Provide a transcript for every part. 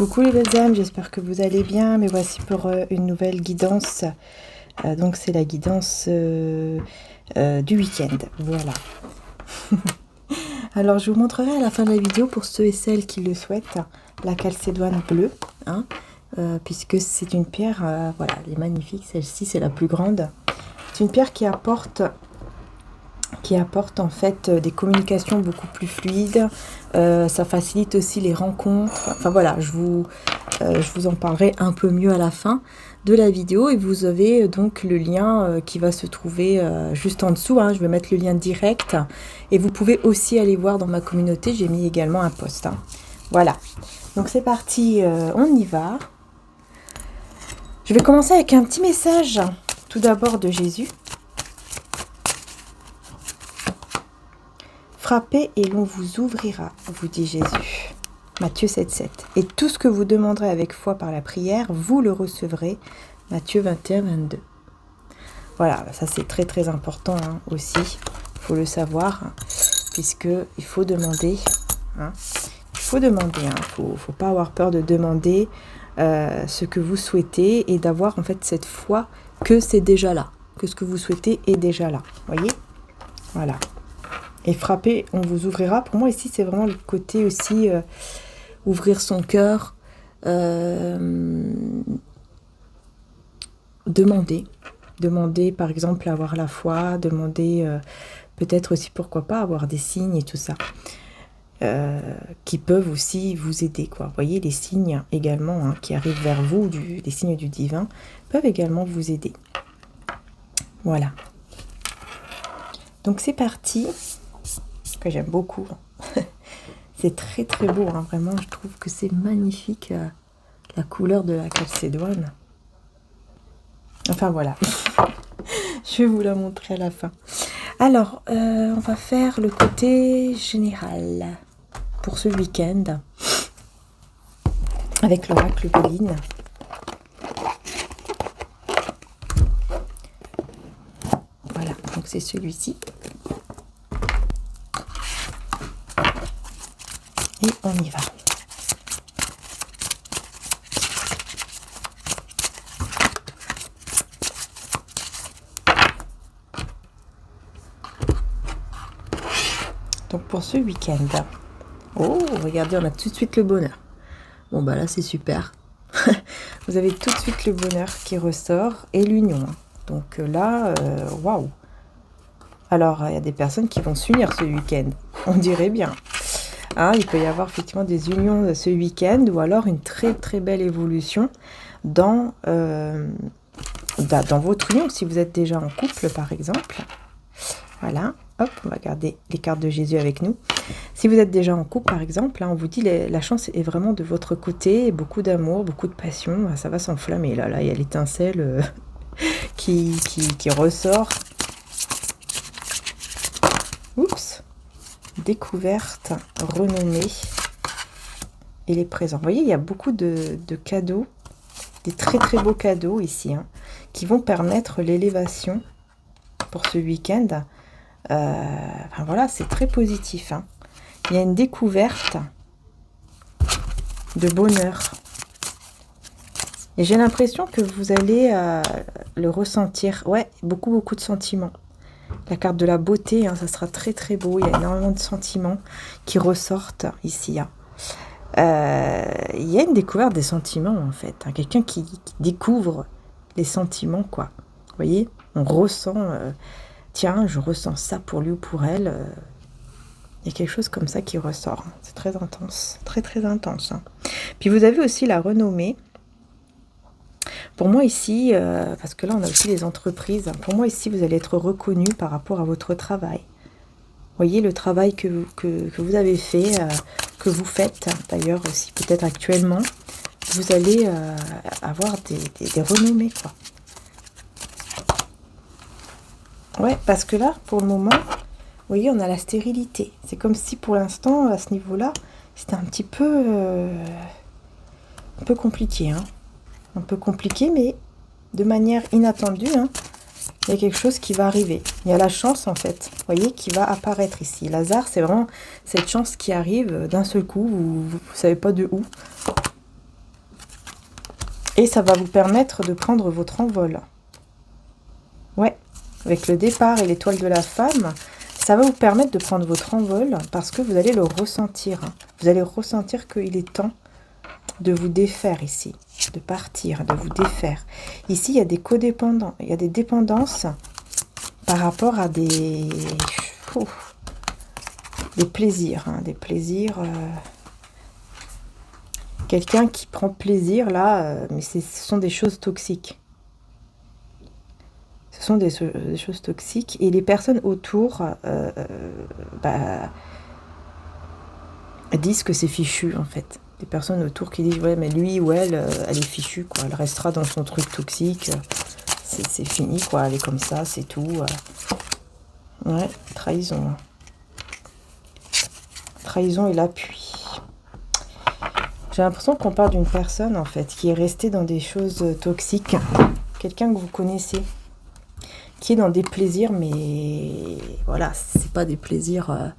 Coucou les belles âmes, j'espère que vous allez bien. Mais voici pour une nouvelle guidance. Donc c'est la guidance du week-end. Voilà. Alors je vous montrerai à la fin de la vidéo, pour ceux et celles qui le souhaitent, la calcédoine bleue. Hein, puisque c'est une pierre, voilà, elle est magnifique. Celle-ci, c'est la plus grande. C'est une pierre qui apporte en fait des communications beaucoup plus fluides. Ça facilite aussi les rencontres. Enfin voilà, je vous en parlerai un peu mieux à la fin de la vidéo. Et vous avez donc le lien qui va se trouver juste en dessous. Hein. Je vais mettre le lien direct. Et vous pouvez aussi aller voir dans ma communauté. J'ai mis également un post. Hein. Voilà. Donc c'est parti, on y va. Je vais commencer avec un petit message, tout d'abord de Jésus. Frappez et l'on vous ouvrira, vous dit Jésus. Matthieu 7,7. Et tout ce que vous demanderez avec foi par la prière, vous le recevrez. Matthieu 21, 22. Voilà, ça c'est très très important hein, aussi. Il faut le savoir, hein, puisqu'il faut demander. Hein, il faut demander. Il ne faut pas avoir peur de demander ce que vous souhaitez et d'avoir en fait cette foi que c'est déjà là. Que ce que vous souhaitez est déjà là. Vous voyez ? Voilà. Et frapper, on vous ouvrira. Pour moi, ici, c'est vraiment le côté aussi ouvrir son cœur, demander. Demander, par exemple, avoir la foi, demander peut-être aussi, pourquoi pas, avoir des signes et tout ça, qui peuvent aussi vous aider, quoi. Vous voyez, les signes également hein, qui arrivent vers vous, les signes du divin, peuvent également vous aider. Voilà. Donc, c'est parti. Que j'aime beaucoup. C'est très très beau, hein, vraiment, je trouve que c'est magnifique la couleur de la calcédoine. Enfin voilà, je vais vous la montrer à la fin. Alors, on va faire le côté général pour ce week-end avec l'oracle Pauline. Voilà, donc c'est celui-ci. Et on y va. Donc pour ce week-end. Oh, regardez, on a tout de suite le bonheur. Bon bah là c'est super. Vous avez tout de suite le bonheur qui ressort et l'union. Donc là, waouh. Alors il y a des personnes qui vont s'unir ce week-end. On dirait bien. Hein, il peut y avoir effectivement des unions ce week-end ou alors une très très belle évolution dans votre union si vous êtes déjà en couple par exemple. Voilà, hop, on va garder les cartes de Jésus avec nous. Si vous êtes déjà en couple par exemple, hein, on vous dit la chance est vraiment de votre côté, beaucoup d'amour, beaucoup de passion, ça va s'enflammer là, il y a l'étincelle qui ressort. Oups. Découverte, renommée et les présents. Vous voyez, il y a beaucoup de cadeaux, des très très beaux cadeaux ici, hein, qui vont permettre l'élévation pour ce week-end. Enfin voilà, c'est très positif. Hein. Il y a une découverte de bonheur. Et j'ai l'impression que vous allez le ressentir. Ouais, beaucoup de sentiments. La carte de la beauté, hein, ça sera très très beau. Il y a énormément de sentiments qui ressortent ici. Hein. Il y a une découverte des sentiments en fait. Hein. Quelqu'un qui découvre les sentiments, quoi. Vous voyez, on ressent, tiens, je ressens ça pour lui ou pour elle. Il y a quelque chose comme ça qui ressort. Hein. C'est très intense, très très intense. Hein. Puis vous avez aussi la renommée. Pour moi ici, parce que là on a aussi les entreprises, pour moi ici vous allez être reconnu par rapport à votre travail. Vous voyez le travail que vous avez fait, que vous faites d'ailleurs aussi peut-être actuellement, vous allez avoir des renommées quoi. Ouais, parce que là, pour le moment, vous voyez, on a la stérilité. C'est comme si pour l'instant, à ce niveau-là, c'était un peu compliqué. Hein. Un peu compliqué, mais de manière inattendue. Hein. Il y a quelque chose qui va arriver. Il y a la chance, en fait, vous voyez, qui va apparaître ici. L'hasard, c'est vraiment cette chance qui arrive d'un seul coup, vous ne savez pas de où. Et ça va vous permettre de prendre votre envol. Ouais, avec le départ et l'étoile de la femme, ça va vous permettre de prendre votre envol parce que vous allez le ressentir. Vous allez ressentir qu'il est temps de vous défaire ici, de partir, de vous défaire. Ici, il y a des codépendants, il y a des dépendances par rapport à des plaisirs, hein, des plaisirs. Quelqu'un qui prend plaisir là, mais ce sont des choses toxiques. Ce sont des choses toxiques et les personnes autour disent que c'est fichu en fait. Des personnes autour qui disent ouais mais lui ou elle, elle est fichue quoi, elle restera dans son truc toxique, c'est fini quoi, elle est comme ça, c'est tout. Ouais, trahison. Trahison et l'appui. J'ai l'impression qu'on parle d'une personne en fait qui est restée dans des choses toxiques, quelqu'un que vous connaissez, qui est dans des plaisirs, mais voilà, c'est pas des plaisirs.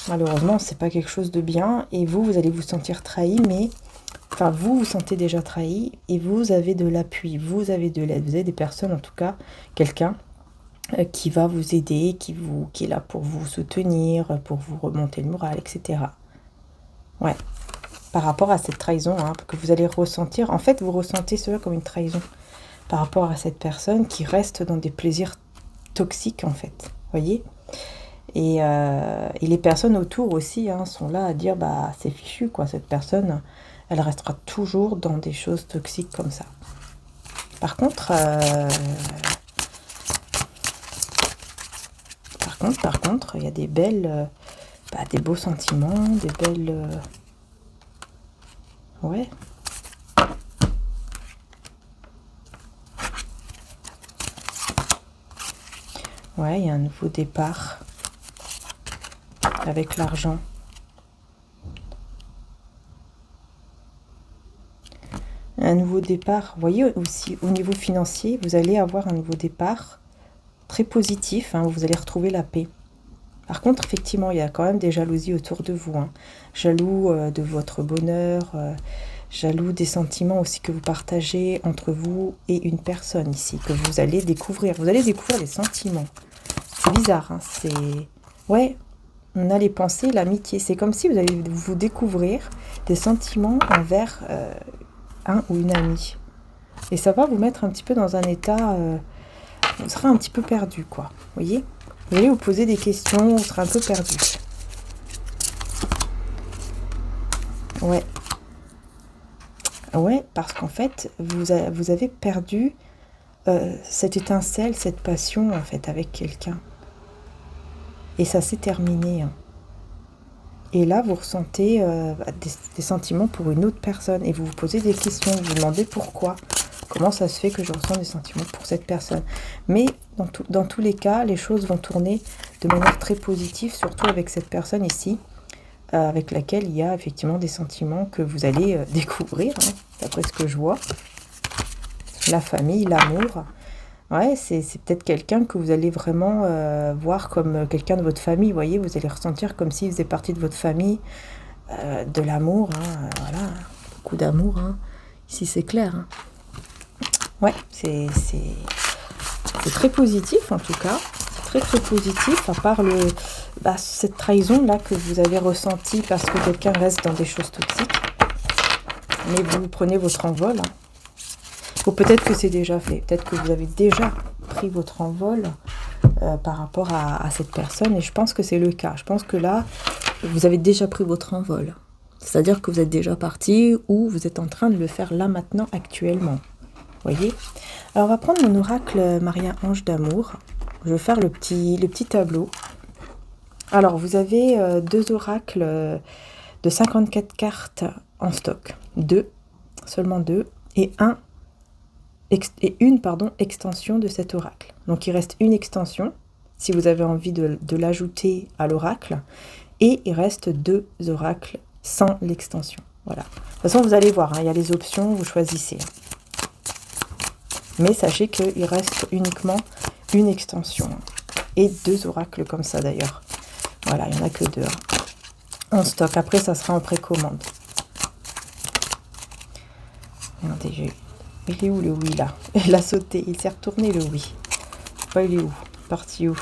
Malheureusement, c'est pas quelque chose de bien. Et vous allez vous sentir trahi, mais enfin, vous sentez déjà trahi et vous avez de l'appui, vous avez de l'aide, vous avez des personnes, en tout cas, quelqu'un qui va vous aider, qui est là pour vous soutenir, pour vous remonter le moral, etc. Ouais. Par rapport à cette trahison hein, que vous allez ressentir, en fait, vous ressentez cela comme une trahison par rapport à cette personne qui reste dans des plaisirs toxiques, en fait. Voyez ? Et les personnes autour aussi hein, sont là à dire bah c'est fichu quoi, cette personne, elle restera toujours dans des choses toxiques comme ça. Par contre, il y a des belles, des beaux sentiments, des belles, ouais. Ouais, il y a un nouveau départ avec l'argent. Un nouveau départ, vous voyez aussi au niveau financier, vous allez avoir un nouveau départ très positif, hein, vous allez retrouver la paix. Par contre, effectivement, il y a quand même des jalousies autour de vous. Hein. Jaloux de votre bonheur, jaloux des sentiments aussi que vous partagez entre vous et une personne ici, que vous allez découvrir. Vous allez découvrir les sentiments. C'est bizarre, hein, c'est... Ouais, on a les pensées, l'amitié. C'est comme si vous allez vous découvrir des sentiments envers un ou une amie. Et ça va vous mettre un petit peu dans un état... vous serez un petit peu perdu, quoi. Vous voyez ? Vous allez vous poser des questions, vous serez un peu perdu. Ouais. Ouais, parce qu'en fait, vous avez perdu cette étincelle, cette passion, en fait, avec quelqu'un. Et ça s'est terminé. Hein. Et là, vous ressentez des sentiments pour une autre personne. Et vous vous posez des questions, vous vous demandez pourquoi. Comment ça se fait que je ressens des sentiments pour cette personne? Mais dans tous les cas, les choses vont tourner de manière très positive, surtout avec cette personne ici, avec laquelle il y a effectivement des sentiments que vous allez découvrir, hein, d'après ce que je vois. La famille, l'amour. Ouais, c'est peut-être quelqu'un que vous allez vraiment voir comme quelqu'un de votre famille. Vous voyez, vous allez ressentir comme s'il faisait partie de votre famille, de l'amour. Hein, voilà, beaucoup d'amour. Hein. Ici, c'est clair. Hein. Ouais, c'est très positif en tout cas, c'est très positif, à part cette trahison-là que vous avez ressentie parce que quelqu'un reste dans des choses toxiques. Mais vous prenez votre envol. Hein. Ou peut-être que c'est déjà fait, peut-être que vous avez déjà pris votre envol par rapport à cette personne, et je pense que c'est le cas. Je pense que là, vous avez déjà pris votre envol. C'est-à-dire que vous êtes déjà parti ou vous êtes en train de le faire là, maintenant, actuellement. Voyez. Alors on va prendre mon oracle Maria Ange d'amour. Je vais faire le petit tableau. Alors vous avez deux oracles de 54 cartes en stock. Seulement deux. Et une extension de cet oracle. Donc il reste une extension, si vous avez envie de l'ajouter à l'oracle. Et il reste 2 oracles sans l'extension. Voilà. De toute façon, vous allez voir, hein, il y a les options, vous choisissez. Mais sachez qu'il reste uniquement une extension. Et 2 oracles comme ça d'ailleurs. Voilà, il n'y en a que 2. En stock. Après, ça sera en précommande. Regardez, il est où le oui là? Il a sauté, il s'est retourné le oui. Oh, il est où? Parti où?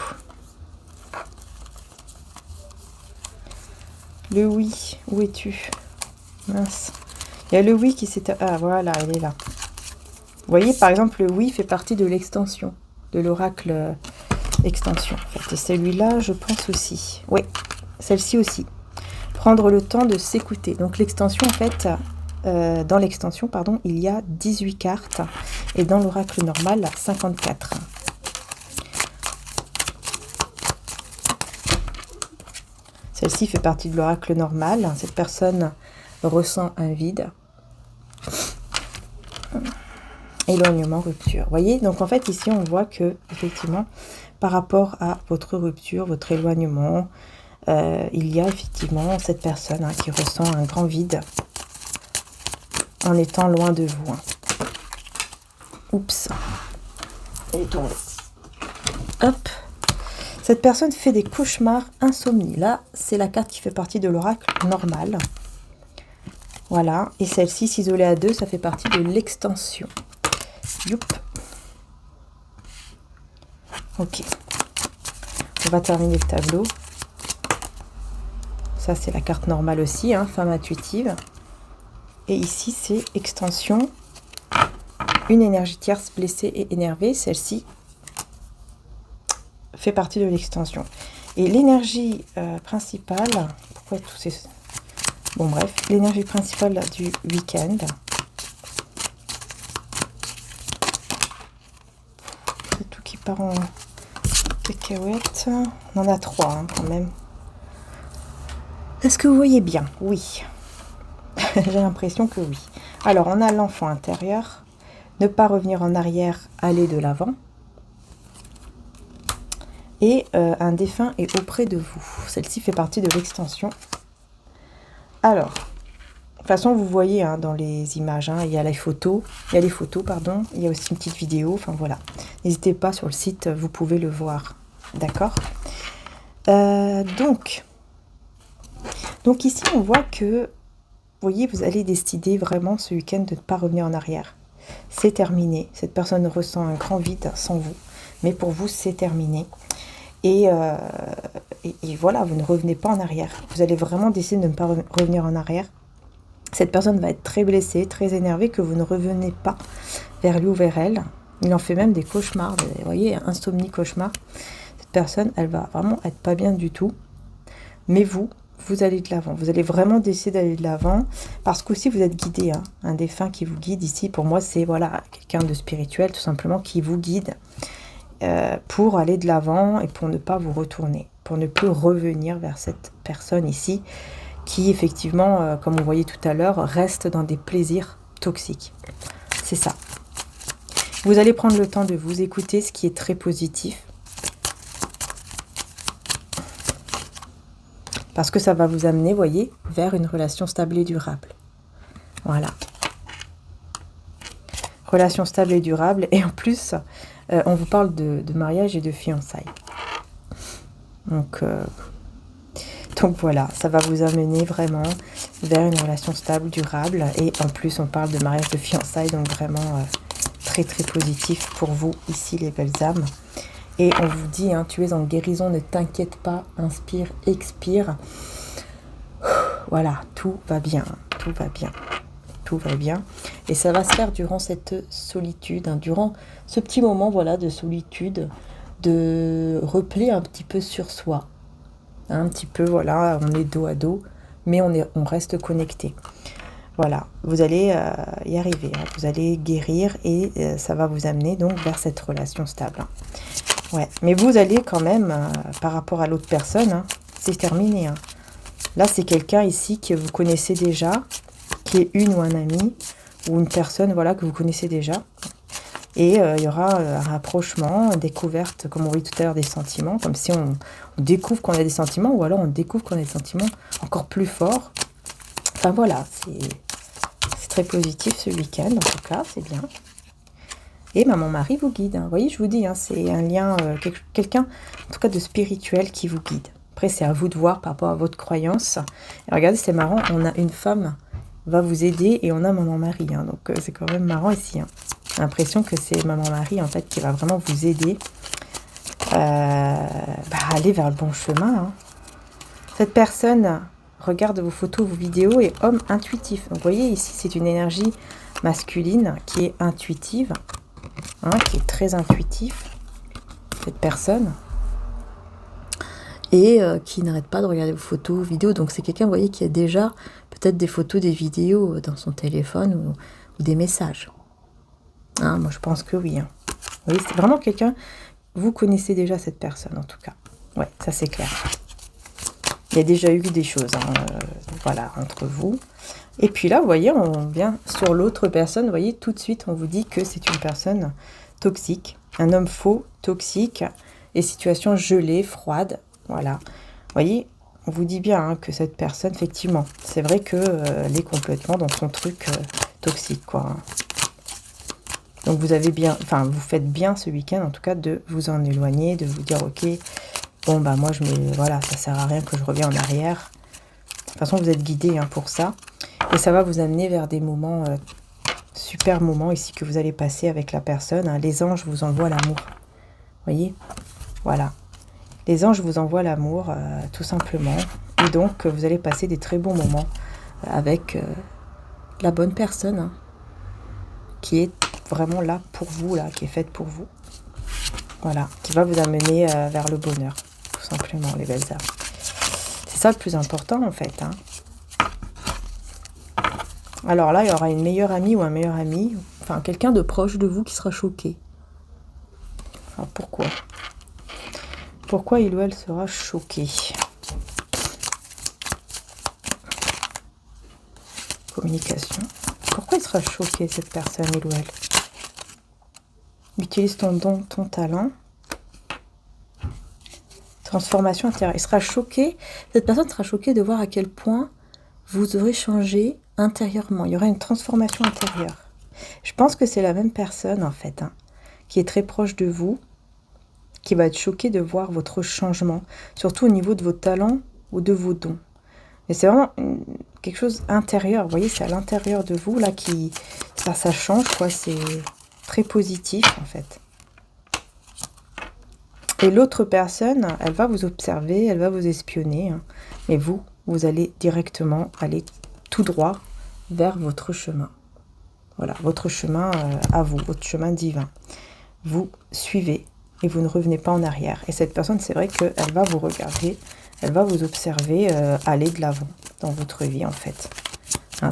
Le oui, où es-tu? Mince. Il y a le oui qui s'est... Ah voilà, il est là. Vous voyez, par exemple, le oui fait partie de l'extension, de l'oracle extension. En fait. Et celui-là, je pense aussi. Oui, celle-ci aussi. Prendre le temps de s'écouter. Donc l'extension, en fait, dans l'extension, pardon, il y a 18 cartes. Et dans l'oracle normal, 54. Celle-ci fait partie de l'oracle normal. Cette personne ressent un vide. Éloignement, rupture. Vous voyez, donc en fait, ici, on voit que, effectivement, par rapport à votre rupture, votre éloignement, il y a effectivement cette personne qui ressent un grand vide en étant loin de vous. Oups. Elle est tombée. Hop. Cette personne fait des cauchemars, insomnie. Là, c'est la carte qui fait partie de l'oracle normal. Voilà. Et celle-ci, s'isoler à 2, ça fait partie de l'extension. Youp. Ok. On va terminer le tableau. Ça, c'est la carte normale aussi, femme intuitive. Et ici, c'est extension. Une énergie tierce blessée et énervée. Celle-ci fait partie de l'extension. Et l'énergie principale... Pourquoi tous ces... Bon, bref. L'énergie principale du week-end... C'est tout qui part en cacahuète. On en a 3 quand même. Est-ce que vous voyez bien? Oui. J'ai l'impression que oui. Alors, on a l'enfant intérieur. Ne pas revenir en arrière, aller de l'avant. Et un défunt est auprès de vous. Celle-ci fait partie de l'extension. Alors, de toute façon, vous voyez dans les images, il y a les photos. Il y a les photos, pardon. Il y a aussi une petite vidéo. Enfin, voilà. N'hésitez pas sur le site, vous pouvez le voir. D'accord? Donc ici, on voit que, vous voyez, vous allez décider vraiment ce week-end de ne pas revenir en arrière. C'est terminé. Cette personne ressent un grand vide sans vous. Mais pour vous, c'est terminé. Et voilà, vous ne revenez pas en arrière. Vous allez vraiment décider de ne pas revenir en arrière. Cette personne va être très blessée, très énervée que vous ne revenez pas vers lui ou vers elle. Il en fait même des cauchemars. Vous voyez, insomnie, cauchemar. Cette personne, elle va vraiment être pas bien du tout. Mais vous allez de l'avant. Vous allez vraiment décider d'aller de l'avant. Parce qu'aussi, vous êtes guidé. Un défunt qui vous guide ici, pour moi, c'est voilà, quelqu'un de spirituel, tout simplement, qui vous guide pour aller de l'avant et pour ne pas vous retourner. Pour ne plus revenir vers cette personne ici, qui, effectivement, comme on voyait tout à l'heure, reste dans des plaisirs toxiques. C'est ça. Vous allez prendre le temps de vous écouter, ce qui est très positif. Parce que ça va vous amener, voyez, vers une relation stable et durable. Voilà. Relation stable et durable. Et en plus, on vous parle de mariage et de fiançailles. Donc voilà, ça va vous amener vraiment vers une relation stable, durable. Et en plus, on parle de mariage, de fiançailles. Donc vraiment très très positif pour vous, ici les belles âmes. Et on vous dit, tu es en guérison, ne t'inquiète pas, inspire, expire. Voilà, tout va bien, tout va bien, tout va bien. Et ça va se faire durant cette solitude, durant ce petit moment voilà, de solitude, de repli un petit peu sur soi. Un petit peu, voilà, on est dos à dos, mais on reste connecté. Voilà, vous allez y arriver, vous allez guérir et ça va vous amener donc vers cette relation stable. Ouais, mais vous allez quand même, par rapport à l'autre personne, c'est terminé. Là, c'est quelqu'un ici que vous connaissez déjà, qui est une ou un ami, ou une personne voilà, que vous connaissez déjà. Et il y aura un rapprochement, une découverte, comme on dit tout à l'heure, des sentiments, comme si on découvre qu'on a des sentiments, ou alors on découvre qu'on a des sentiments encore plus forts. Enfin voilà, c'est très positif ce week-end, en tout cas, c'est bien. Et Maman Marie vous guide. Vous voyez, je vous dis, c'est un lien, quelqu'un, en tout cas de spirituel, qui vous guide. Après, c'est à vous de voir par rapport à votre croyance. Et regardez, c'est marrant, on a une femme va vous aider et on a Maman Marie. Donc, c'est quand même marrant ici. J'ai l'impression que c'est Maman Marie, en fait, qui va vraiment vous aider à aller vers le bon chemin. Cette personne regarde vos photos, vos vidéos et homme intuitif. Donc, vous voyez, ici, c'est une énergie masculine qui est intuitive. Qui est très intuitif, cette personne, et qui n'arrête pas de regarder vos photos, vos vidéos. Donc c'est quelqu'un, vous voyez, qui a déjà peut-être des photos, des vidéos dans son téléphone ou des messages. Moi je pense que oui. Vous voyez, c'est vraiment quelqu'un, vous connaissez déjà cette personne en tout cas. Ouais, ça c'est clair. Il y a déjà eu des choses, voilà, entre vous. Et puis là, vous voyez, on vient sur l'autre personne, vous voyez, tout de suite, on vous dit que c'est une personne toxique, un homme faux, toxique, et situation gelée, froide, voilà. Vous voyez, on vous dit bien que cette personne, effectivement, c'est vrai qu'elle est complètement dans son truc toxique, quoi. Donc vous avez bien, vous faites bien ce week-end, en tout cas, de vous en éloigner, de vous dire, ok, bon, moi, voilà, ça sert à rien que je revienne en arrière. De toute façon, vous êtes guidé pour ça. Et ça va vous amener vers des moments, super moments ici que vous allez passer avec la personne. Les anges vous envoient l'amour. Vous voyez? Voilà. Les anges vous envoient l'amour, tout simplement. Et donc, vous allez passer des très bons moments avec la bonne personne qui est vraiment là pour vous, qui est faite pour vous. Voilà. Qui va vous amener vers le bonheur, tout simplement, les belles âmes. C'est ça le plus important, en fait. Alors là, il y aura une meilleure amie ou un meilleur ami, quelqu'un de proche de vous qui sera choqué. Alors pourquoi ? Pourquoi il ou elle sera choqué ? Communication. Pourquoi il sera choqué, cette personne, il ou elle ? Utilise ton don, ton talent. Transformation intérieure. Il sera choqué, cette personne sera choquée de voir à quel point vous aurez changé intérieurement. Il y aura une transformation intérieure. Je pense que c'est la même personne, en fait, qui est très proche de vous, qui va être choquée de voir votre changement, surtout au niveau de vos talents ou de vos dons. Mais c'est vraiment quelque chose intérieur. Vous voyez, c'est à l'intérieur de vous, là, ça change, quoi. C'est très positif, en fait. Et l'autre personne, elle va vous observer, elle va vous espionner. Mais vous allez directement aller tout droit vers votre chemin. Voilà, votre chemin à vous, votre chemin divin. Vous suivez et vous ne revenez pas en arrière. Et cette personne, c'est vrai qu'elle va vous regarder, elle va vous observer aller de l'avant dans votre vie, en fait.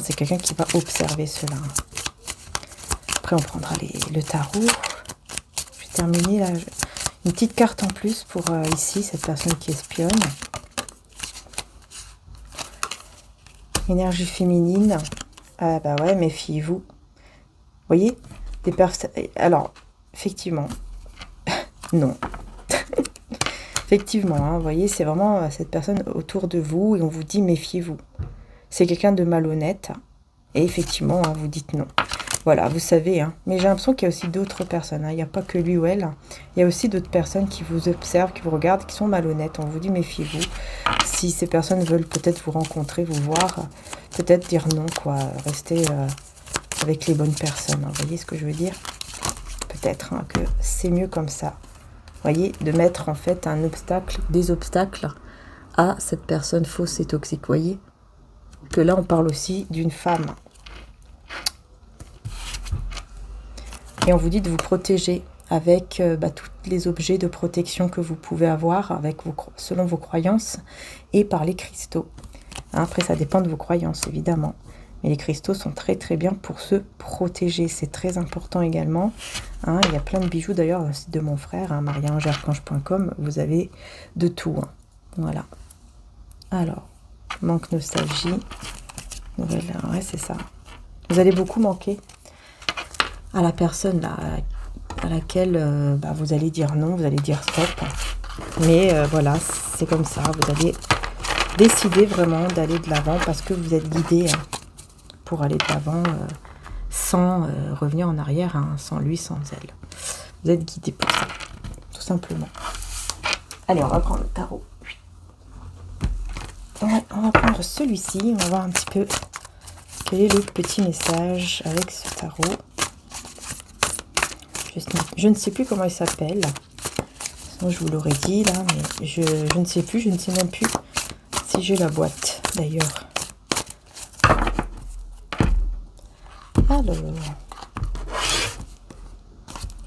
C'est quelqu'un qui va observer cela. Après, on prendra le tarot. Je vais terminer là. Une petite carte en plus pour ici, cette personne qui espionne. Énergie féminine. Ah bah ouais, méfiez-vous. Vous voyez, des personnes... Alors, effectivement, non. Effectivement, vous voyez, c'est vraiment cette personne autour de vous et on vous dit méfiez-vous. C'est quelqu'un de malhonnête et effectivement, vous dites non. Voilà, vous savez, mais j'ai l'impression qu'il y a aussi d'autres personnes. Il n'y a pas que lui ou elle. Il y a aussi d'autres personnes qui vous observent, qui vous regardent, qui sont malhonnêtes. On vous dit méfiez-vous. Si ces personnes veulent peut-être vous rencontrer, vous voir, peut-être dire non, quoi. Rester avec les bonnes personnes. Vous voyez ce que je veux dire ? Peut-être que c'est mieux comme ça. Vous voyez, de mettre en fait des obstacles à cette personne fausse et toxique. Vous voyez ? Que là, on parle aussi d'une femme. Et on vous dit de vous protéger avec tous les objets de protection que vous pouvez avoir selon vos croyances et par les cristaux. Après, ça dépend de vos croyances, évidemment. Mais les cristaux sont très très bien pour se protéger. C'est très important également. Il y a plein de bijoux, d'ailleurs, le site de mon frère, mariangearchange.com. Vous avez de tout. Voilà. Alors, manque nostalgie. Ouais, c'est ça. Vous allez beaucoup manquer à la personne là à laquelle vous allez dire non, vous allez dire stop. Mais voilà, c'est comme ça, vous allez décider vraiment d'aller de l'avant parce que vous êtes guidé pour aller de l'avant sans revenir en arrière, sans lui, sans elle. Vous êtes guidé pour ça, tout simplement. Allez, on va prendre le tarot. On va prendre celui-ci, on va voir un petit peu quel est le petit message avec ce tarot. Je ne sais plus comment il s'appelle. Sinon, je vous l'aurais dit là, mais je ne sais plus, je ne sais même plus si j'ai la boîte d'ailleurs. Alors,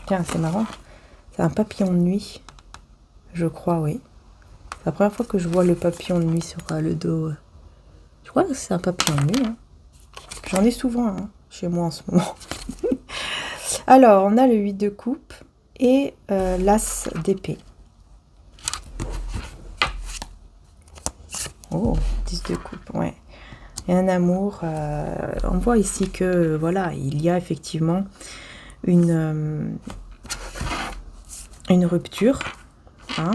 tiens, c'est marrant. C'est un papillon de nuit, je crois, oui. C'est la première fois que je vois le papillon de nuit sur le dos. Je crois que c'est un papillon de nuit. Hein. J'en ai souvent chez moi en ce moment. Alors, on a le 8 de coupe et l'as d'épée. Oh, 10 de coupe, ouais. Et un amour, on voit ici que, voilà, il y a effectivement une rupture. Hein.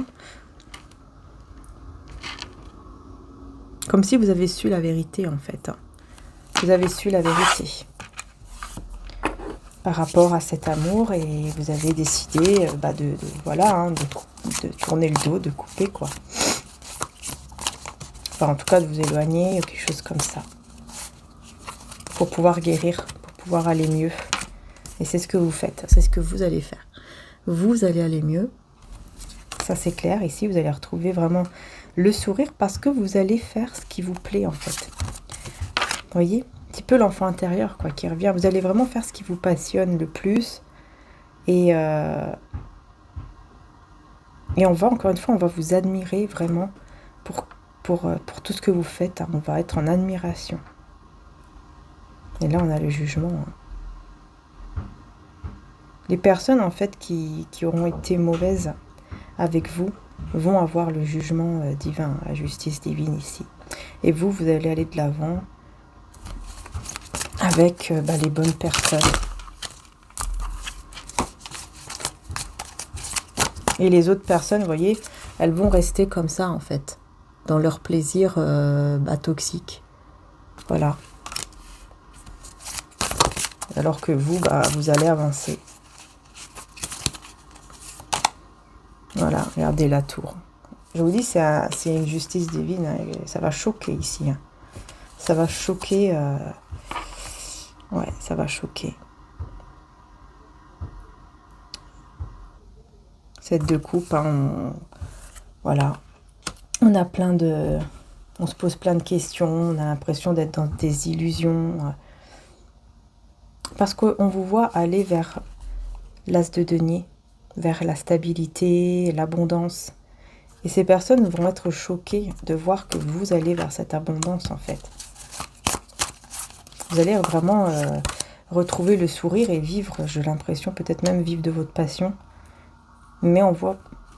Comme si vous avez su la vérité, en fait. Hein. Vous avez su la vérité par rapport à cet amour et vous avez décidé de tourner le dos, de couper, quoi. Enfin, en tout cas, de vous éloigner, quelque chose comme ça. Pour pouvoir guérir, pour pouvoir aller mieux. Et c'est ce que vous faites, c'est ce que vous allez faire. Vous allez aller mieux. Ça, c'est clair. Ici, vous allez retrouver vraiment le sourire parce que vous allez faire ce qui vous plaît, en fait. Vous voyez ? Un petit peu l'enfant intérieur, quoi, qui revient. Vous allez vraiment faire ce qui vous passionne le plus. Et encore une fois, on va vous admirer vraiment pour tout ce que vous faites. Hein. On va être en admiration. Et là, on a le jugement. Hein. Les personnes, en fait, qui auront été mauvaises avec vous, vont avoir le jugement divin, la justice divine ici. Et vous allez aller de l'avant avec les bonnes personnes. Et les autres personnes, vous voyez, elles vont rester comme ça, en fait, dans leur plaisir toxique. Voilà. Alors que vous, vous allez avancer. Voilà, regardez la tour. Je vous dis, c'est une justice divine. Hein, ça va choquer ici. Hein. Ça va choquer. Ouais, ça va choquer. 7 de coupe, hein, voilà. On se pose plein de questions. On a l'impression d'être dans des illusions. Parce qu'on vous voit aller vers l'as de denier, vers la stabilité, l'abondance. Et ces personnes vont être choquées de voir que vous allez vers cette abondance, en fait. Vous allez vraiment retrouver le sourire et vivre, j'ai l'impression, peut-être même vivre de votre passion. Mais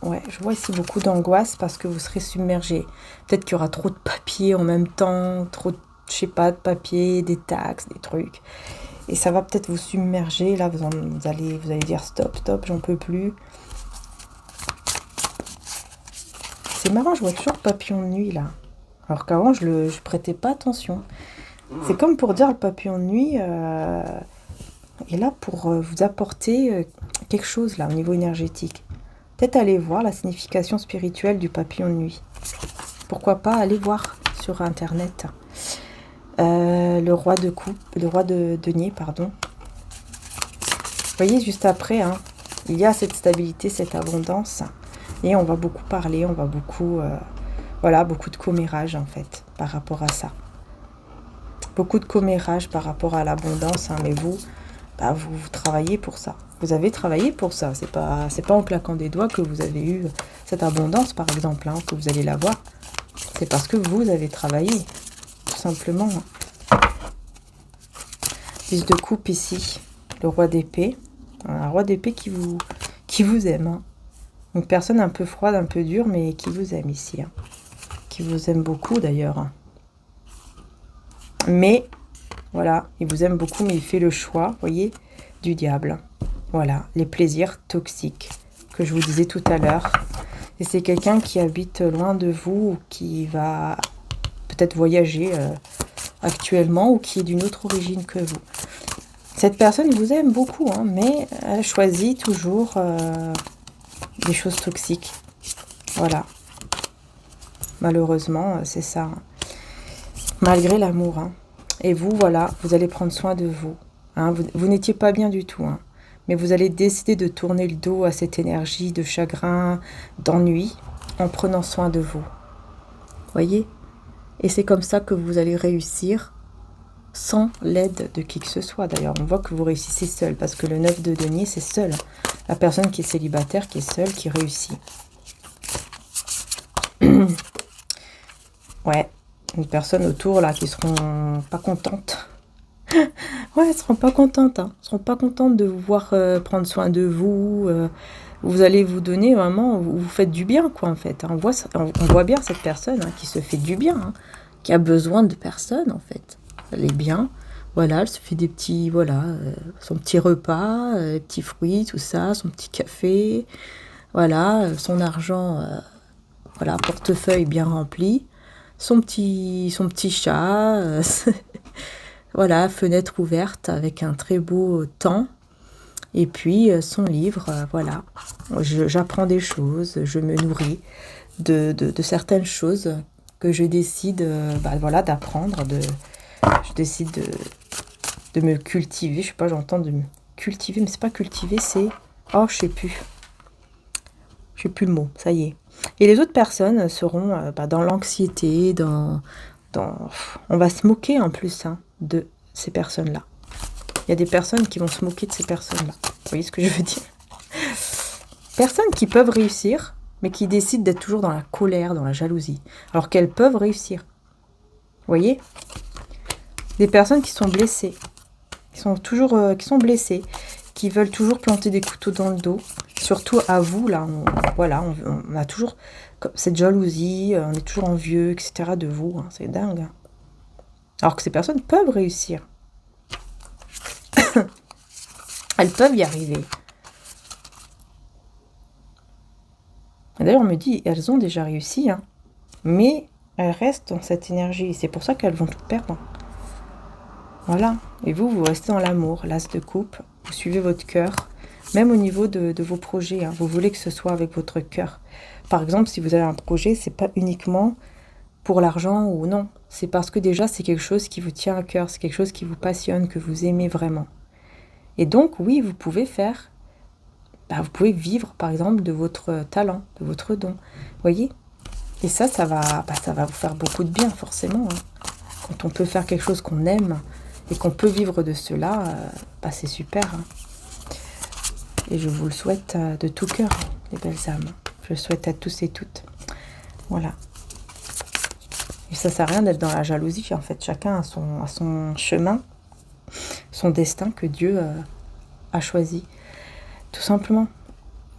je vois ici beaucoup d'angoisse parce que vous serez submergé. Peut-être qu'il y aura trop de papiers en même temps, trop, je sais pas, de papier, des taxes, des trucs. Et ça va peut-être vous submerger. Là, vous allez dire stop, j'en peux plus. C'est marrant, je vois toujours le papillon de nuit, là. Alors qu'avant, je prêtais pas attention. C'est comme pour dire le papillon de nuit est là pour vous apporter quelque chose, là, au niveau énergétique. Peut-être aller voir la signification spirituelle du papillon de nuit. Pourquoi pas aller voir sur Internet. Le roi de denier, pardon. Vous voyez, juste après, hein, il y a cette stabilité, cette abondance. Et on va beaucoup parler, on va beaucoup... beaucoup de commérage, en fait, par rapport à ça. Beaucoup de commérage par rapport à l'abondance, hein, mais vous travaillez pour ça. Vous avez travaillé pour ça. C'est pas en claquant des doigts que vous avez eu cette abondance, par exemple, hein, que vous allez l'avoir. C'est parce que vous avez travaillé, tout simplement. 10 de coupe ici, le roi d'épée. Un roi d'épée qui vous aime. Hein. Une personne un peu froide, un peu dure, mais qui vous aime ici. Hein. Qui vous aime beaucoup, d'ailleurs. Hein. Mais, voilà, il vous aime beaucoup, mais il fait le choix, vous voyez, du diable. Voilà, les plaisirs toxiques que je vous disais tout à l'heure. Et c'est quelqu'un qui habite loin de vous ou qui va peut-être voyager actuellement ou qui est d'une autre origine que vous. Cette personne vous aime beaucoup, hein, mais elle choisit toujours des choses toxiques. Voilà. Malheureusement, c'est ça. Malgré l'amour. Hein. Et vous, voilà, vous allez prendre soin de vous. Hein. Vous n'étiez pas bien du tout. Hein. Mais vous allez décider de tourner le dos à cette énergie de chagrin, d'ennui, en prenant soin de vous. Voyez ? Et c'est comme ça que vous allez réussir sans l'aide de qui que ce soit. D'ailleurs, on voit que vous réussissez seul, parce que le 9 de denier, c'est seul. La personne qui est célibataire, qui est seule, qui réussit. Ouais, une personne autour, là, qui seront pas contentes. Ouais, elles seront pas contentes, hein. Elles seront pas contentes de vous voir prendre soin de vous. Vous allez vous donner vraiment, vous faites du bien, quoi, en fait. On voit bien cette personne hein, qui se fait du bien, hein, qui a besoin de personne, en fait. Elle est bien, voilà, elle se fait des petits, voilà, son petit repas, les petits fruits, tout ça, son petit café, voilà, son argent, voilà, portefeuille bien rempli, son petit chat, voilà, fenêtre ouverte avec un très beau temps. Et puis son livre, voilà, j'apprends des choses, je me nourris de certaines choses que je décide voilà, d'apprendre, je décide de me cultiver, je sais pas, j'entends de me cultiver, mais c'est pas cultiver, c'est, oh je sais plus le mot, ça y est. Et les autres personnes seront dans l'anxiété, on va se moquer en plus hein, de ces personnes-là. Il y a des personnes qui vont se moquer de ces personnes-là. Vous voyez ce que je veux dire? Personnes qui peuvent réussir, mais qui décident d'être toujours dans la colère, dans la jalousie. Alors qu'elles peuvent réussir. Vous voyez? Des personnes qui sont blessées. Qui sont blessées. Qui veulent toujours planter des couteaux dans le dos. Surtout à vous, là. On a toujours cette jalousie. On est toujours envieux, etc. de vous. Hein, c'est dingue. Hein. Alors que ces personnes peuvent réussir. Elles peuvent y arriver. D'ailleurs, on me dit, elles ont déjà réussi, hein, mais elles restent dans cette énergie. C'est pour ça qu'elles vont tout perdre. Voilà. Et vous restez dans l'amour, l'as de coupe. Vous suivez votre cœur, même au niveau de vos projets. Hein, vous voulez que ce soit avec votre cœur. Par exemple, si vous avez un projet, c'est pas uniquement pour l'argent ou non. C'est parce que déjà, c'est quelque chose qui vous tient à cœur. C'est quelque chose qui vous passionne, que vous aimez vraiment. Et donc, oui, vous pouvez vous pouvez vivre, par exemple, de votre talent, de votre don. Vous voyez? Et ça va vous faire beaucoup de bien, forcément. Hein. Quand on peut faire quelque chose qu'on aime et qu'on peut vivre de cela, c'est super. Hein. Et je vous le souhaite de tout cœur, les belles âmes. Je le souhaite à tous et toutes. Voilà. Et ça sert à rien d'être dans la jalousie. En fait, chacun a son chemin, son destin que Dieu a choisi. Tout simplement.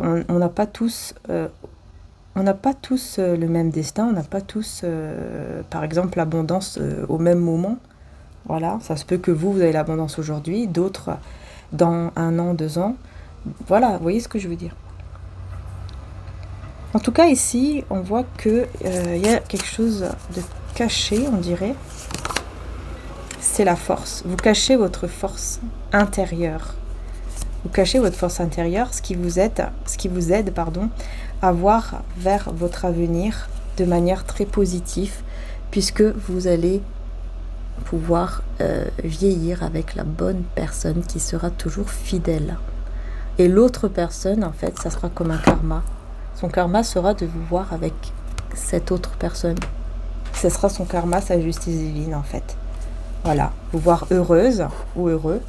On n'a pas tous, le même destin. On n'a pas tous, par exemple, l'abondance au même moment. Voilà, ça se peut que vous avez l'abondance aujourd'hui, d'autres dans 1 an, 2 ans. Voilà, vous voyez ce que je veux dire. En tout cas, ici, on voit qu'il y a quelque chose de caché, on dirait. C'est la force. Vous cachez votre force intérieure. Vous cachez votre force intérieure, ce qui vous aide, à voir vers votre avenir de manière très positive, puisque vous allez pouvoir vieillir avec la bonne personne qui sera toujours fidèle. Et l'autre personne, en fait, ça sera comme un karma. Son karma sera de vous voir avec cette autre personne. Ce sera son karma, sa justice divine, en fait. Voilà, vous voir heureuse ou heureux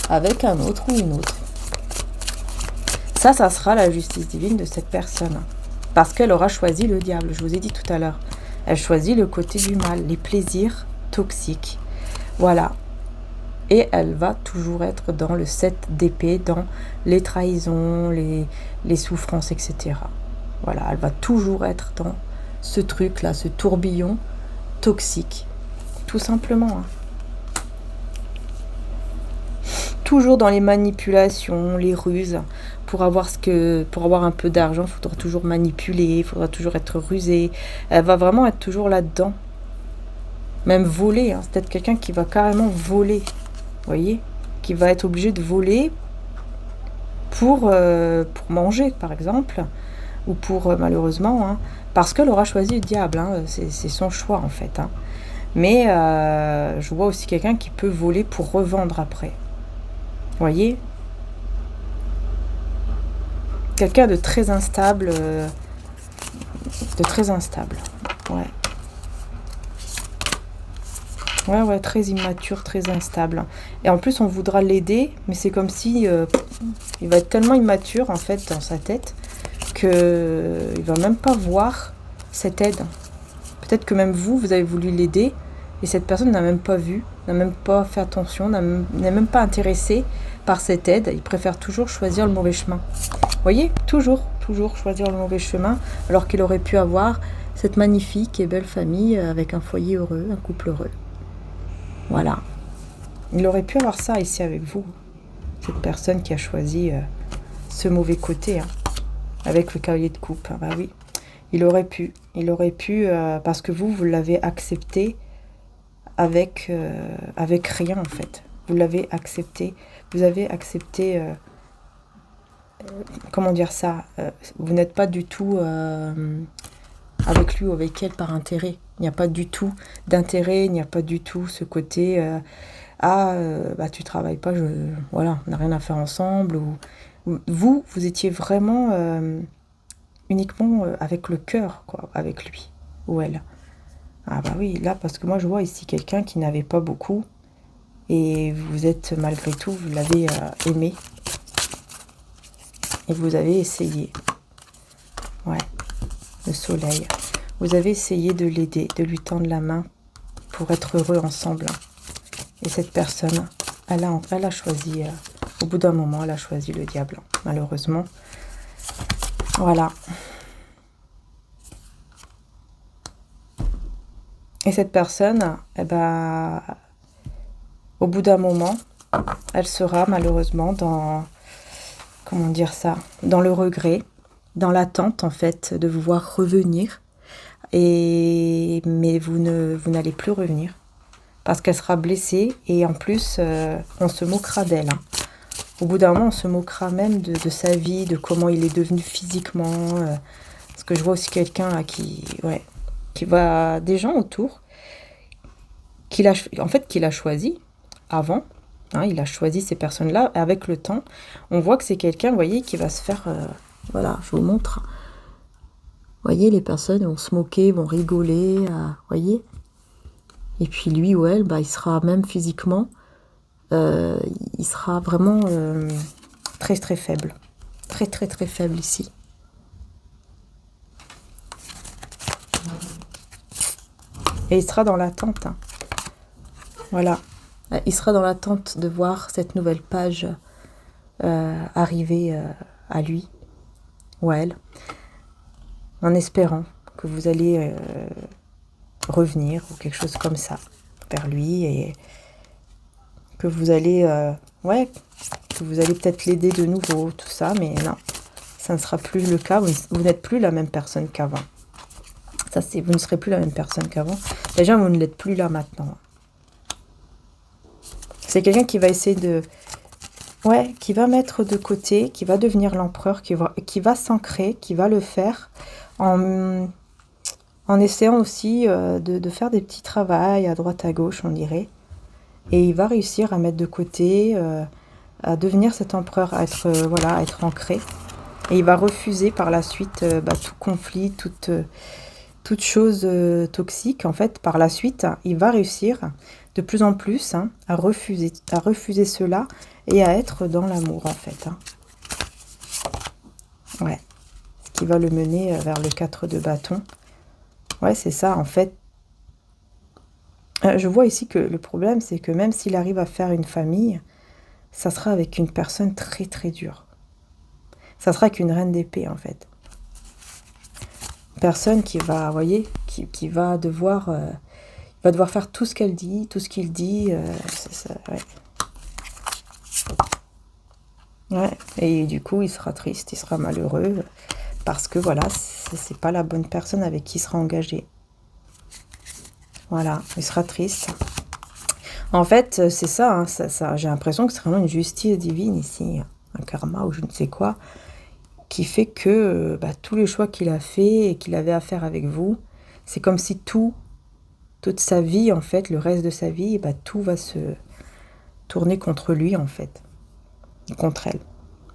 avec un autre ou une autre. Ça sera la justice divine de cette personne. Parce qu'elle aura choisi le diable, je vous ai dit tout à l'heure. Elle choisit le côté du mal, les plaisirs toxiques. Voilà. Et elle va toujours être dans le 7 d'épée, dans les trahisons, les souffrances, etc. Voilà, elle va toujours être dans ce truc-là, ce tourbillon toxique. Tout simplement. Hein. toujours dans les manipulations, les ruses. Pour avoir un peu d'argent, il faudra toujours manipuler, il faudra toujours être rusé. Elle va vraiment être toujours là-dedans. Même voler, hein. C'est peut-être quelqu'un qui va carrément voler. Vous voyez? Qui va être obligé de voler pour manger, par exemple. Ou pour, malheureusement, hein, parce qu'elle aura choisi le diable. Hein. C'est son choix, en fait. Hein. Mais je vois aussi quelqu'un qui peut voler pour revendre après. Vous voyez? Quelqu'un de très instable. Ouais. Ouais, très immature, très instable. Et en plus, on voudra l'aider, mais c'est comme si il va être tellement immature, en fait, dans sa tête, qu'il va même pas voir cette aide. Peut-être que même vous avez voulu l'aider, et cette personne n'a même pas vu, n'a même pas fait attention, n'est même pas intéressée par cette aide. Il préfère toujours choisir le mauvais chemin. Vous voyez? Toujours choisir le mauvais chemin, alors qu'il aurait pu avoir cette magnifique et belle famille avec un foyer heureux, un couple heureux. Voilà. Il aurait pu avoir ça ici avec vous. Cette personne qui a choisi ce mauvais côté, hein, avec le cavalier de coupe. Ah bah oui, il aurait pu, parce que vous l'avez accepté avec rien en fait. Vous l'avez accepté, vous avez accepté, comment dire ça, vous n'êtes pas du tout avec lui ou avec elle par intérêt. Il n'y a pas du tout d'intérêt, il n'y a pas du tout ce côté tu travailles pas, voilà, on n'a rien à faire ensemble. Ou vous étiez vraiment uniquement avec le cœur, quoi, avec lui ou elle. Ah bah oui, là, parce que moi je vois ici quelqu'un qui n'avait pas beaucoup et vous êtes malgré tout, vous l'avez aimé et vous avez essayé. Ouais, le soleil. Vous avez essayé de l'aider, de lui tendre la main pour être heureux ensemble. Et cette personne, elle a choisi, au bout d'un moment, elle a choisi le diable, malheureusement. Voilà. Et cette personne, au bout d'un moment, elle sera malheureusement dans, comment dire ça, dans le regret, dans l'attente en fait de vous voir revenir. Mais vous n'allez plus revenir parce qu'elle sera blessée et en plus on se moquera d'elle. Hein. Au bout d'un moment, on se moquera même de sa vie, de comment il est devenu physiquement. Parce que je vois aussi quelqu'un qui va des gens autour qu'il a choisi avant. Hein, il a choisi ces personnes-là. Avec le temps, on voit que c'est quelqu'un, vous voyez, qui va se faire... voilà, je vous montre. Vous voyez, les personnes vont se moquer, vont rigoler, voyez. Et puis lui ou elle, il sera même physiquement, il sera vraiment très très faible. Très très très faible ici. Et il sera dans l'attente. Hein. Voilà. Il sera dans l'attente de voir cette nouvelle page arriver à lui ou à elle. En espérant que vous allez revenir ou quelque chose comme ça vers lui et que vous allez peut-être l'aider de nouveau, tout ça, mais non, ça ne sera plus le cas. Vous n'êtes plus la même personne qu'avant. Vous ne serez plus la même personne qu'avant. Déjà, vous ne l'êtes plus là maintenant. C'est quelqu'un qui va essayer qui va mettre de côté, qui va devenir l'empereur, qui va s'ancrer, qui va le faire en essayant aussi de faire des petits travails à droite à gauche, on dirait. Et il va réussir à mettre de côté, à devenir cet empereur, à être ancré. Et il va refuser par la suite tout conflit, toute chose toxique. En fait, par la suite, il va réussir de plus en plus à refuser cela et à être dans l'amour, en fait. Hein. Ouais. Ce qui va le mener vers le 4 de bâton. Ouais, c'est ça, en fait. Je vois ici que le problème, c'est que même s'il arrive à faire une famille, ça sera avec une personne très très dure. Ça sera avec une reine d'épée, en fait. Une personne qui va, vous voyez, qui va devoir faire tout ce qu'elle dit, tout ce qu'il dit. C'est ça, ouais. Ouais. Et du coup, il sera triste, il sera malheureux. Parce que voilà, c'est pas la bonne personne avec qui il sera engagé. Voilà, il sera triste. En fait, c'est ça, hein, j'ai l'impression que c'est vraiment une justice divine ici, un karma ou je ne sais quoi, qui fait que tous les choix qu'il a fait et qu'il avait à faire avec vous, c'est comme si toute sa vie, en fait, le reste de sa vie, tout va se tourner contre lui, en fait, contre elle.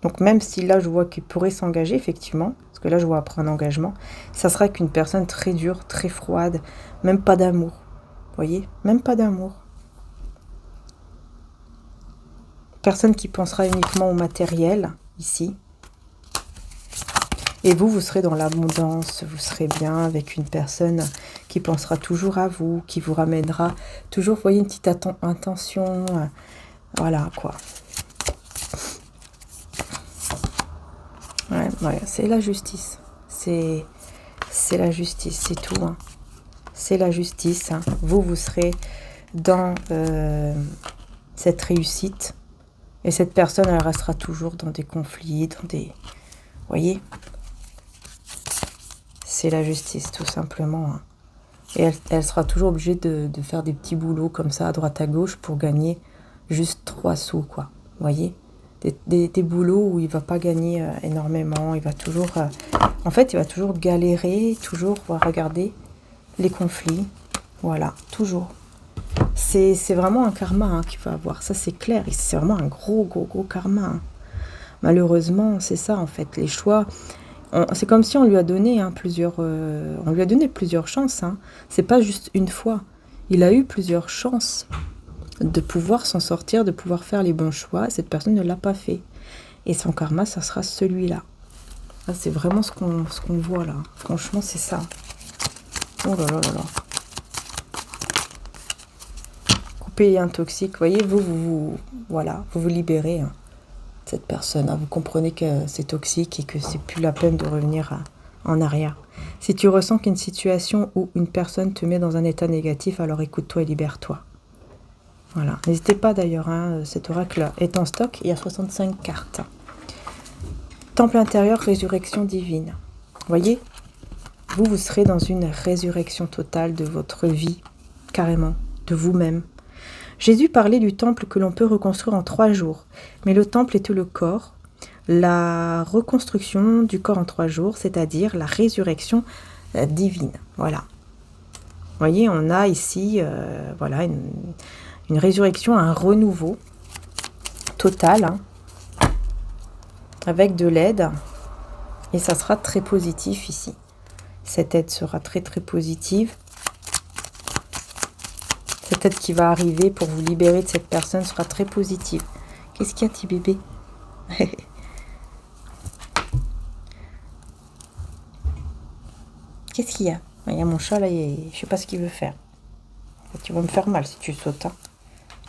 Donc même si là, je vois qu'il pourrait s'engager, effectivement, parce que là, je vois après un engagement, ça sera qu'une personne très dure, très froide, même pas d'amour. Vous voyez? Même pas d'amour. Personne qui pensera uniquement au matériel, ici. Et vous serez dans l'abondance, vous serez bien avec une personne qui pensera toujours à vous, qui vous ramènera toujours, vous voyez, une petite intention. Voilà, quoi. Ouais, c'est la justice. C'est la justice, c'est tout. Hein. C'est la justice. Hein. Vous serez dans cette réussite. Et cette personne, elle restera toujours dans des conflits, dans des... Vous voyez ? C'est la justice, tout simplement. Hein. Et elle sera toujours obligée de faire des petits boulots comme ça, à droite à gauche, pour gagner juste 3 sous, quoi. Vous voyez ? Des boulots où il va pas gagner énormément, il va toujours... en fait, il va toujours galérer, toujours regarder les conflits. Voilà, toujours. C'est vraiment un karma qu'il va avoir, ça c'est clair. C'est vraiment un gros karma. Hein. Malheureusement, c'est ça, en fait. Les choix... C'est comme si on lui a donné plusieurs chances. Hein. C'est pas juste une fois. Il a eu plusieurs chances de pouvoir s'en sortir, de pouvoir faire les bons choix. Cette personne ne l'a pas fait. Et son karma, ça sera celui-là. Là, c'est vraiment ce qu'on voit là. Franchement, c'est ça. Oh là là là là. Couper les liens toxiques. Vous voyez, vous libérez. Hein. Cette personne, hein. Vous comprenez que c'est toxique et que c'est plus la peine de revenir en arrière. Si tu ressens qu'une situation ou une personne te met dans un état négatif, alors écoute-toi et libère-toi. Voilà. N'hésitez pas d'ailleurs, hein, cet oracle est en stock, il y a 65 cartes. Temple intérieur, résurrection divine. Vous voyez, vous serez dans une résurrection totale de votre vie, carrément, de vous-même. Jésus parlait du temple que l'on peut reconstruire en 3 jours, mais le temple était le corps, la reconstruction du corps en 3 jours, c'est-à-dire la résurrection divine. Voilà. Vous voyez, on a ici voilà, une résurrection, un renouveau total, hein, avec de l'aide, et ça sera très positif ici. Cette aide sera très positive. Cette aide qui va arriver pour vous libérer de cette personne sera très positive. Qu'est-ce qu'il y a, petit bébé? Qu'est-ce qu'il y a? Il y a mon chat là, je sais pas ce qu'il veut faire. Tu vas me faire mal si tu sautes. Hein.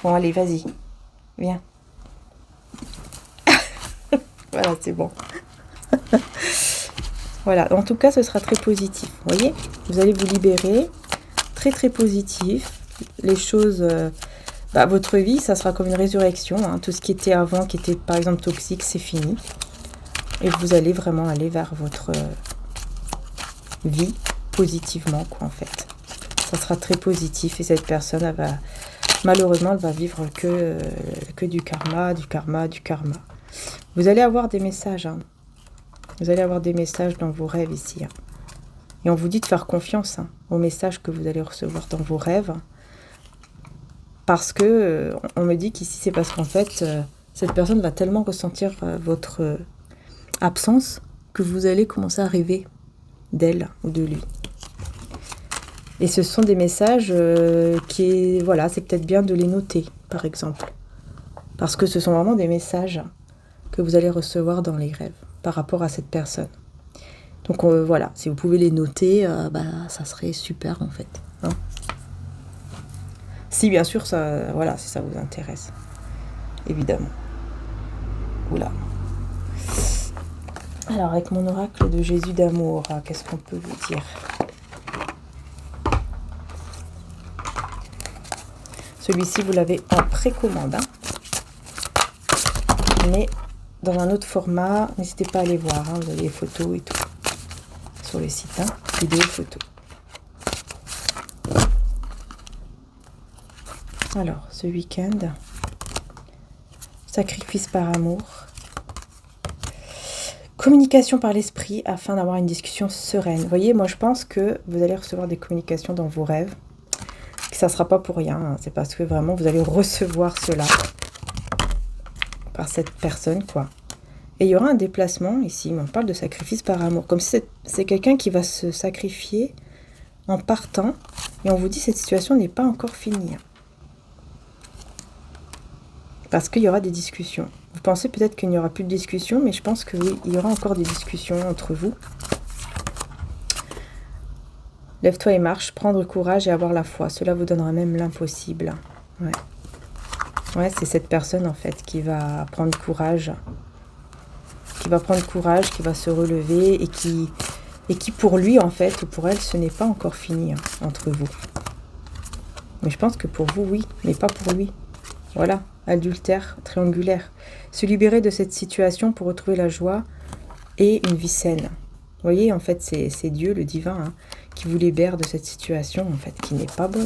Bon, allez, vas-y. Viens. Voilà, c'est bon. Voilà, en tout cas, ce sera très positif. Vous voyez? Vous allez vous libérer. Très positif. Les choses... votre vie, ça sera comme une résurrection. Hein. Tout ce qui était avant, qui était par exemple toxique, c'est fini. Et vous allez vraiment aller vers votre vie positivement, quoi, en fait. Ça sera très positif et cette personne, malheureusement, elle va vivre que du karma. Vous allez avoir des messages. Hein. Vous allez avoir des messages dans vos rêves ici. Hein. Et on vous dit de faire confiance aux messages que vous allez recevoir dans vos rêves. Parce que on me dit qu'ici, c'est parce qu'en fait, cette personne va tellement ressentir votre absence que vous allez commencer à rêver d'elle ou de lui. Et ce sont des messages voilà, c'est peut-être bien de les noter, par exemple. Parce que ce sont vraiment des messages que vous allez recevoir dans les rêves par rapport à cette personne. Donc voilà, si vous pouvez les noter, ça serait super en fait. Hein. Si bien sûr, ça, voilà, si ça vous intéresse. Évidemment. Oula. Alors, avec mon oracle de Jésus d'amour, qu'est-ce qu'on peut vous dire? Celui-ci, vous l'avez en précommande. Hein. Mais dans un autre format. N'hésitez pas à aller voir, hein, vous avez les photos et tout sur le site, hein, vidéo, photos. Alors, ce week-end, sacrifice par amour, communication par l'esprit afin d'avoir une discussion sereine. Vous voyez, moi je pense que vous allez recevoir des communications dans vos rêves, que ça ne sera pas pour rien, hein, c'est parce que vraiment vous allez recevoir cela par cette personne, quoi. Et il y aura un déplacement ici, on parle de sacrifice par amour, comme si c'est quelqu'un qui va se sacrifier en partant, et on vous dit cette situation n'est pas encore finie. Parce qu'il y aura des discussions. Vous pensez peut-être qu'il n'y aura plus de discussions, mais je pense que oui, il y aura encore des discussions entre vous. Lève-toi et marche, prendre courage et avoir la foi. Cela vous donnera même l'impossible. Ouais, ouais, c'est cette personne en fait qui va prendre courage. Qui va prendre courage, qui va se relever et qui pour lui en fait, ou pour elle, ce n'est pas encore fini hein, entre vous. Mais je pense que pour vous, oui, mais pas pour lui. Voilà. Adultère, triangulaire. Se libérer de cette situation pour retrouver la joie et une vie saine. Vous voyez, en fait, c'est Dieu, le divin, hein, qui vous libère de cette situation, en fait, qui n'est pas bonne.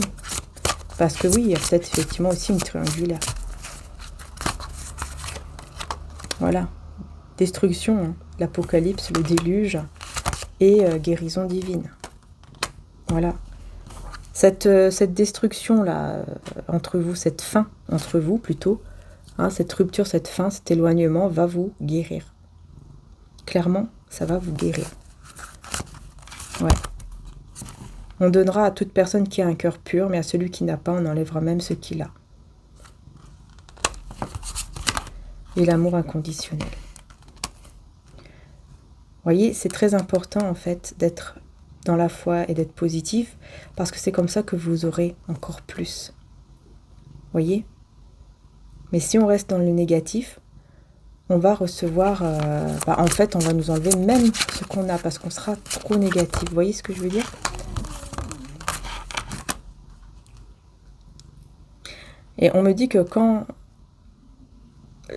Parce que oui, il y a peut-être effectivement aussi une triangulaire. Voilà. Destruction, hein, l'apocalypse, le déluge et guérison divine. Voilà. Cette destruction-là, entre vous, cette fin entre vous plutôt, hein, cette rupture, cette fin, cet éloignement va vous guérir. Clairement, ça va vous guérir. Ouais. On donnera à toute personne qui a un cœur pur, mais à celui qui n'a pas, on enlèvera même ce qu'il a. Et l'amour inconditionnel. Vous voyez, c'est très important en fait d'être dans la foi et d'être positif, parce que c'est comme ça que vous aurez encore plus. Voyez? Mais si on reste dans le négatif, on va recevoir... en fait, on va nous enlever même ce qu'on a, parce qu'on sera trop négatif. Vous voyez ce que je veux dire? Et on me dit que quand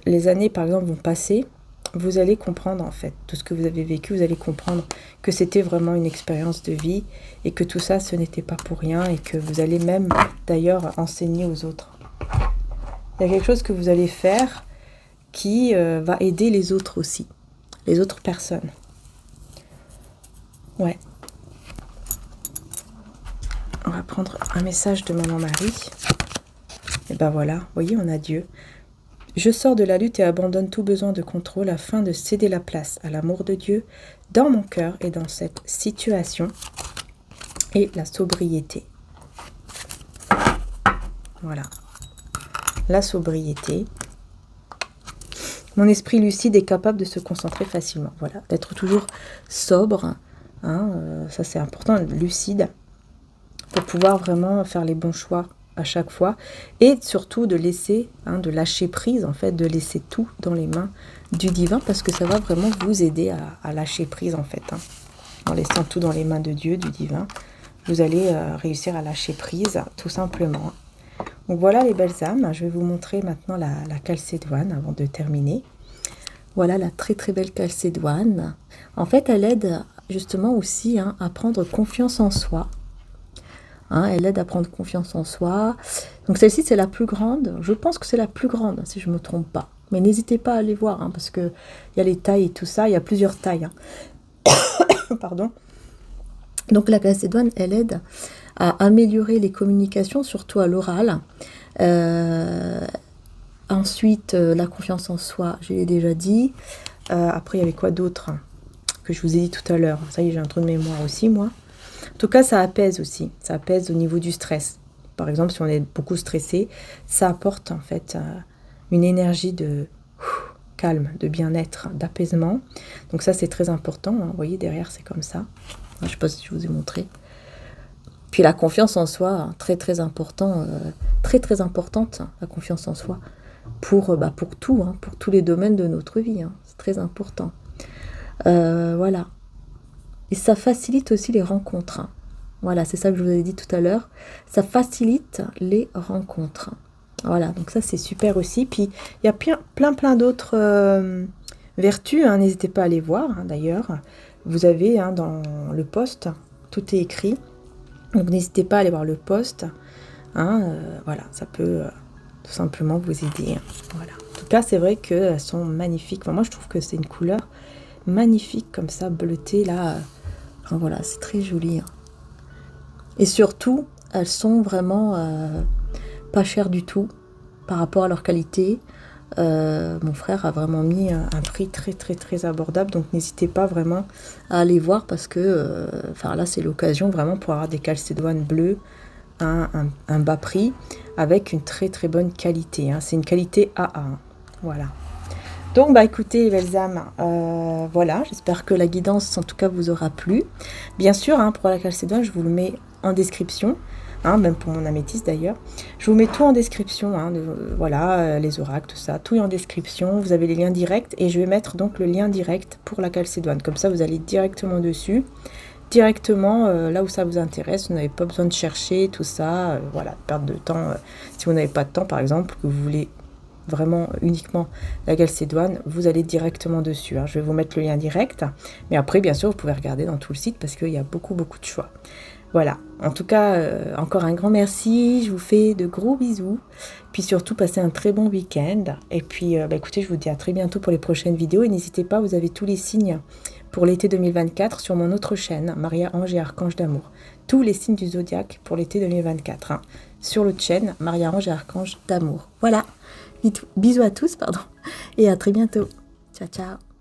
les années, par exemple, vont passer, vous allez comprendre, en fait, tout ce que vous avez vécu, vous allez comprendre que c'était vraiment une expérience de vie et que tout ça, ce n'était pas pour rien et que vous allez même, d'ailleurs, enseigner aux autres. Il y a quelque chose que vous allez faire qui va aider les autres aussi, les autres personnes. Ouais. On va prendre un message de Maman Marie. Et ben voilà, vous voyez, on a Dieu. Je sors de la lutte et abandonne tout besoin de contrôle afin de céder la place à l'amour de Dieu dans mon cœur et dans cette situation et la sobriété. Voilà. La sobriété. Mon esprit lucide est capable de se concentrer facilement. Voilà, d'être toujours sobre. Hein, ça c'est important, lucide, pour pouvoir vraiment faire les bons choix à chaque fois, et surtout de laisser, hein, de lâcher prise, en fait, de laisser tout dans les mains du divin, parce que ça va vraiment vous aider à lâcher prise, en fait. Hein. En laissant tout dans les mains de Dieu, du divin, vous allez réussir à lâcher prise, tout simplement. Donc voilà les belles âmes, je vais vous montrer maintenant la calcédoine avant de terminer. Voilà la très très belle calcédoine. En fait, elle aide justement aussi hein, à prendre confiance en soi. Hein, elle aide à prendre confiance en soi. Donc celle-ci, c'est la plus grande. Je pense que c'est la plus grande, si je ne me trompe pas. Mais n'hésitez pas à aller voir, hein, parce qu'il y a les tailles et tout ça. Il y a plusieurs tailles. Hein. Pardon. Donc la calcédoine, elle aide à améliorer les communications, surtout à l'oral. Ensuite, la confiance en soi, je l'ai déjà dit. Après, il y avait quoi d'autre que je vous ai dit tout à l'heure? Ça y est, j'ai un trou de mémoire aussi, moi. En tout cas, ça apaise aussi. Ça apaise au niveau du stress. Par exemple, si on est beaucoup stressé, ça apporte en fait une énergie de calme, de bien-être, d'apaisement. Donc ça, c'est très important. Hein. Vous voyez, derrière, c'est comme ça. Je ne sais pas si je vous ai montré. Puis la confiance en soi, très très important, très très importante, la confiance en soi, pour tout, hein, pour tous les domaines de notre vie. Hein. C'est très important. Voilà. Et ça facilite aussi les rencontres. Hein. Voilà, c'est ça que je vous avais dit tout à l'heure. Ça facilite les rencontres. Voilà, donc ça c'est super aussi. Puis il y a plein d'autres Vertu, hein, n'hésitez pas à aller voir, hein, d'ailleurs. Vous avez hein, dans le post, tout est écrit. Donc n'hésitez pas à aller voir le post. Hein, voilà, ça peut tout simplement vous aider. Hein, voilà. En tout cas, c'est vrai qu'elles sont magnifiques. Enfin, moi, je trouve que c'est une couleur magnifique comme ça, bleutée là. Enfin, voilà, c'est très joli. Hein. Et surtout, elles sont vraiment pas chères du tout par rapport à leur qualité. Mon frère a vraiment mis un prix très abordable, donc n'hésitez pas vraiment à aller voir parce que enfin là c'est l'occasion vraiment pour avoir des calcédoines bleues à un bas prix avec une très bonne qualité. Hein. C'est une qualité AA. Hein. Voilà. Donc bah écoutez les belles âmes, voilà, j'espère que la guidance en tout cas vous aura plu. Bien sûr, hein, pour la calcédoine, je vous le mets en description. Hein, même pour mon améthyste d'ailleurs. Je vous mets tout en description, hein, voilà, les oracles, tout ça, tout est en description. Vous avez les liens directs et je vais mettre donc le lien direct pour la calcédoine. Comme ça, vous allez directement dessus, directement là où ça vous intéresse. Vous n'avez pas besoin de chercher tout ça, voilà, perdre de temps. Si vous n'avez pas de temps, par exemple, que vous voulez vraiment uniquement la calcédoine, vous allez directement dessus. Hein. Je vais vous mettre le lien direct, mais après, bien sûr, vous pouvez regarder dans tout le site parce qu'il y a beaucoup de choix. Voilà, en tout cas, encore un grand merci, je vous fais de gros bisous, puis surtout passez un très bon week-end, et puis bah, écoutez, je vous dis à très bientôt pour les prochaines vidéos, et n'hésitez pas, vous avez tous les signes pour l'été 2024 sur mon autre chaîne, Maria Ange et Archange d'amour, tous les signes du zodiaque pour l'été 2024, hein, sur l'autre chaîne, Maria Ange et Archange d'amour. Voilà, bisous à tous, pardon, et à très bientôt, ciao ciao.